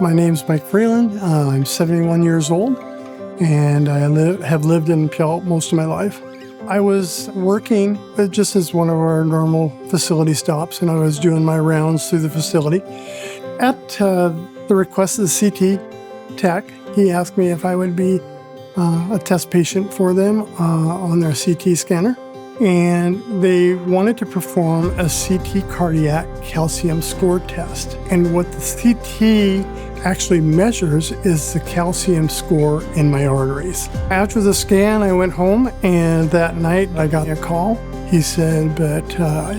My name's Mike Freeland. I'm 71 years old, and I have lived in Puyallup most of my life. I was working just as one of our normal facility stops, and I was doing my rounds through the facility. At the request of the CT tech, he asked me if I would be a test patient for them on their CT scanner. And they wanted to perform a CT cardiac calcium score test. And what the CT actually measures is the calcium score in my arteries. After the scan, I went home, and that night I got a call. He said, but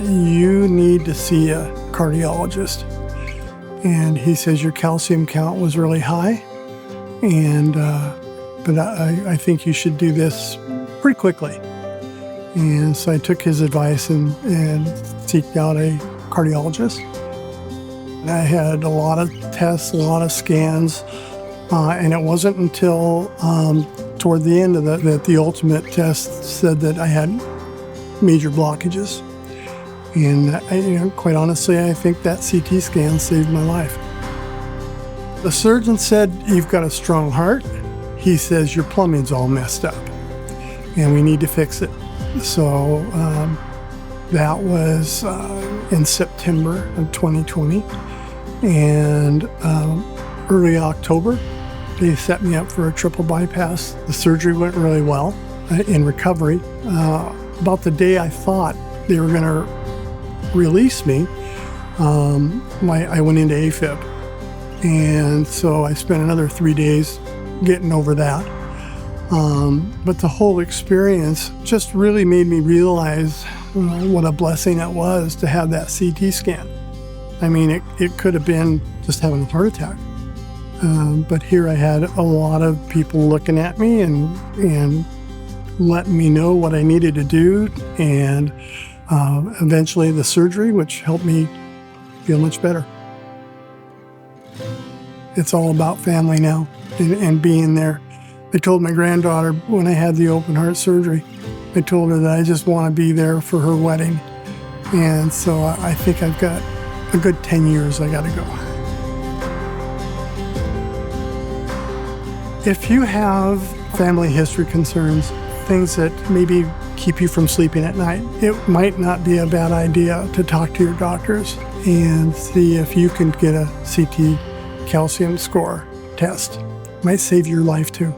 you need to see a cardiologist. And he says, your calcium count was really high, and but I think you should do this pretty quickly. And so I took his advice and seeked out a cardiologist. And I had a lot of tests, a lot of scans, and it wasn't until toward the end of that the ultimate test said that I had major blockages. And quite honestly, I think that CT scan saved my life. The surgeon said, you've got a strong heart. He says, your plumbing's all messed up, and we need to fix it. So that was in September of 2020, and early October, they set me up for a triple bypass. The surgery went really well in recovery. About the day I thought they were going to release me, I went into AFib, and so I spent another 3 days getting over that. But the whole experience just really made me realize what a blessing it was to have that CT scan. I mean, it could have been just having a heart attack. But here I had a lot of people looking at me and letting me know what I needed to do, and eventually the surgery, which helped me feel much better. It's all about family now and being there. I told my granddaughter when I had the open heart surgery, I told her that I just want to be there for her wedding. And so I think I've got a good 10 years I got to go. If you have family history concerns, things that maybe keep you from sleeping at night, it might not be a bad idea to talk to your doctors and see if you can get a CT calcium score test. It might save your life too.